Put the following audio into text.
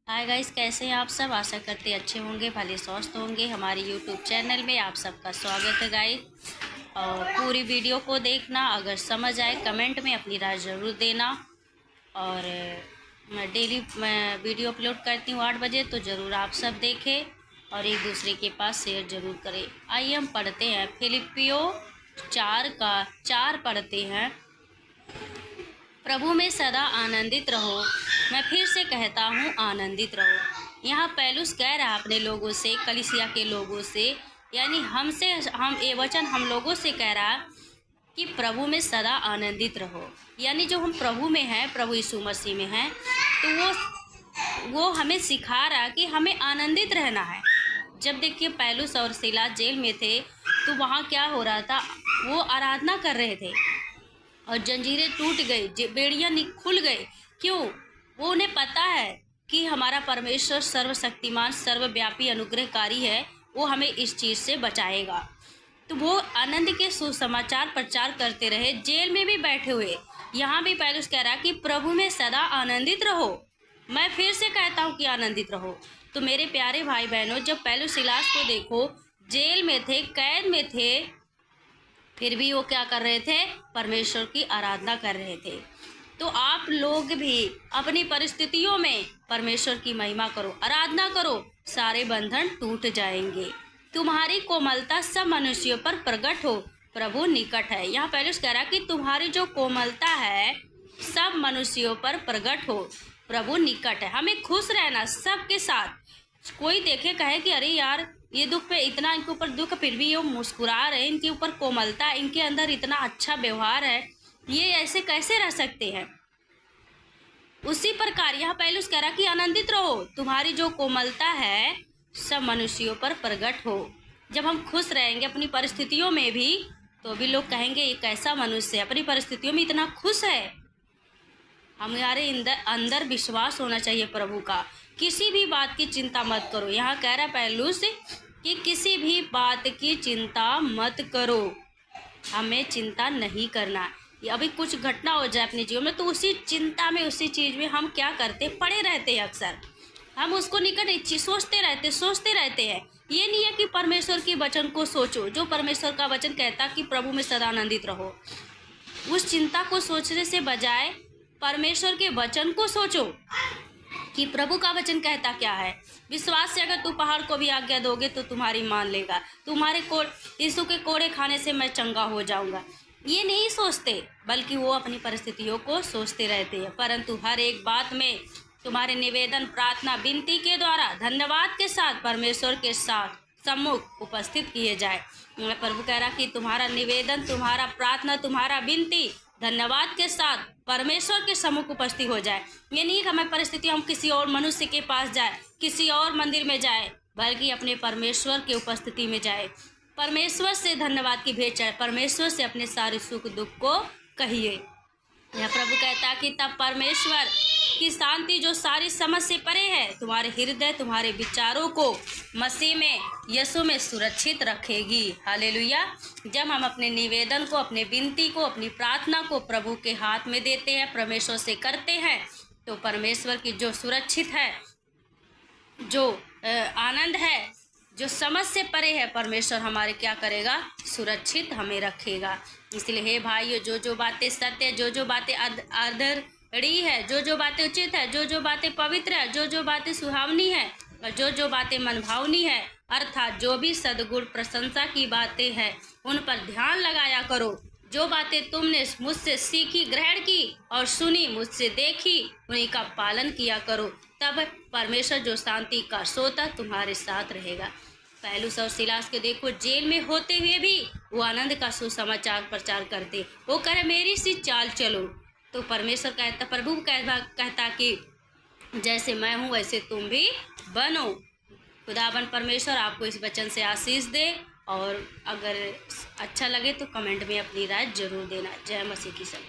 Hi guys, कैसे हैं आप सब। आशा करते अच्छे होंगे, भले स्वस्थ होंगे। हमारे यूट्यूब चैनल में आप सबका स्वागत है गाइस। और पूरी वीडियो को देखना, अगर समझ आए कमेंट में अपनी राय ज़रूर देना। और मैं डेली वीडियो अपलोड करती हूँ 8 बजे, तो ज़रूर आप सब देखें और एक दूसरे के पास शेयर ज़रूर करें। आइए हम पढ़ते हैं फिलिपियो 4 का 4 पढ़ते हैं। प्रभु में सदा आनंदित रहो। मैं फिर से कहता हूँ, आनंदित रहो। यहाँ पौलुस कह रहा है अपने लोगों से, कलीसिया के लोगों से, यानी हमसे, हम ये वचन हम लोगों से कह रहा है कि प्रभु में सदा आनंदित रहो। यानी जो हम प्रभु में हैं, प्रभु यीशु मसीह में हैं, तो वो हमें सिखा रहा है कि हमें आनंदित रहना है। जब देखिए पौलुस और सीलास जेल में थे, तो वहाँ क्या हो रहा था, वो आराधना कर रहे थे और जंजीरें टूट गई, बेड़ियाँ खुल गई। क्यों? वो उन्हें पता है कि हमारा परमेश्वर सर्वशक्तिमान, सर्वव्यापी, अनुग्रहकारी है। वो हमें इस चीज़ से बचाएगा। तो वो आनंद के सुसमाचार प्रचार करते रहे, जेल में भी बैठे हुए। यहाँ भी पौलुस कह रहा है कि प्रभु में सदा आनंदित रहो। मैं फिर से कहता हूँ कि आनंदित रहो। तो मेरे प्यारे भाई बहनों, जब पौलुस सीलास को देखो, जेल में थे, कैद में थे, फिर भी वो क्या कर रहे थे? परमेश्वर की आराधना कर रहे थे। तो आप लोग भी अपनी परिस्थितियों में परमेश्वर की महिमा करो, आराधना करो, सारे बंधन टूट जाएंगे। तुम्हारी कोमलता सब मनुष्यों पर प्रकट हो, प्रभु निकट है। यहाँ पौलुस कह रहा कि तुम्हारी जो कोमलता है सब मनुष्यों पर प्रकट हो, प्रभु निकट है। हमें खुश रहना सबके साथ। कोई देखे कहे कि अरे यार, ये दुख पे इतना इनके ऊपर दुख, फिर भी ये मुस्कुरा रहे, इनके ऊपर कोमलता, इनके अंदर इतना अच्छा व्यवहार है, ये ऐसे कैसे रह सकते हैं। उसी प्रकार यहाँ पौलुस कह रहा कि आनंदित रहो, तुम्हारी जो कोमलता है सब मनुष्यों पर प्रकट हो। जब हम खुश रहेंगे अपनी परिस्थितियों में भी, तो भी लोग कहेंगे ये कैसा मनुष्य है, अपनी परिस्थितियों में इतना खुश है। हमारे अंदर विश्वास होना चाहिए प्रभु का। किसी भी बात की चिंता मत करो। यहाँ कह रहा है पौलुस कि किसी भी बात की चिंता मत करो, हमें चिंता नहीं करना। अभी कुछ घटना हो जाए अपने जीवन में, तो उसी चिंता में, उसी चीज़ में हम क्या करते, पड़े रहते हैं। अक्सर हम उसको निकट सोचते रहते हैं। ये नहीं है कि परमेश्वर के वचन को सोचो। जो परमेश्वर का वचन कहता कि प्रभु में सदा आनंदित रहो, उस चिंता को सोचने से बजाय परमेश्वर के वचन को सोचो कि प्रभु का वचन कहता क्या है। विश्वास से अगर तू पहाड़ को भी आज्ञा दोगे तो तुम्हारी मान लेगा। तुम्हारे यीशु के कोड़े खाने से मैं चंगा हो जाऊंगा। ये नहीं सोचते, बल्कि वो अपनी परिस्थितियों को सोचते रहते हैं। परंतु हर एक बात में तुम्हारे निवेदन, प्रार्थना, विनती के द्वारा धन्यवाद के साथ परमेश्वर के साथ सम्मुख उपस्थित किए जाए। प्रभु कह रहा कि तुम्हारा निवेदन, तुम्हारा प्रार्थना, तुम्हारा विनती धन्यवाद के साथ परमेश्वर के सम्मुख उपस्थित हो जाए। ये नहीं कि हमें परिस्थिति, हम किसी और मनुष्य के पास जाए, किसी और मंदिर में जाए, बल्कि अपने परमेश्वर के उपस्थिति में जाए, परमेश्वर से धन्यवाद की भेंट चाहे, परमेश्वर से अपने सारे सुख दुख को कहिए। यह प्रभु कहता कि तब परमेश्वर की शांति जो सारी समझ से परे है, तुम्हारे हृदय, तुम्हारे विचारों को मसीह में, यीशु में सुरक्षित रखेगी। हालेलुया। जब हम अपने निवेदन को, अपने विनती को, अपनी प्रार्थना को प्रभु के हाथ में देते हैं, परमेश्वर से करते हैं, तो परमेश्वर की जो सुरक्षित है, जो आनंद है, जो समझ से परे है, परमेश्वर हमारे क्या करेगा, सुरक्षित हमें रखेगा। इसलिए हे भाइयों, जो बातें सत्य है, जो बातें आदरणीय है, जो बातें उचित है, जो बातें पवित्र है, जो बातें सुहावनी है, और जो बातें मनभावनी है, अर्थात जो भी सद्गुण, प्रशंसा की बातें हैं, उन पर ध्यान लगाया करो। जो बातें तुमने मुझसे सीखी, ग्रहण की और सुनी, मुझसे देखी, उन्हीं का पालन किया करो। तब परमेश्वर जो शांति का सोता तुम्हारे साथ रहेगा। पौलुस और सीलास के देखो, जेल में होते हुए भी वो आनंद का सुसमाचार प्रचार करते। वो कहे मेरी सी चाल चलो। तो परमेश्वर कहता, प्रभु कहता कि जैसे मैं हूँ वैसे तुम भी बनो। खुदावन परमेश्वर आपको इस वचन से आशीष दे। और अगर अच्छा लगे तो कमेंट में अपनी राय जरूर देना। जय मसीह की सब।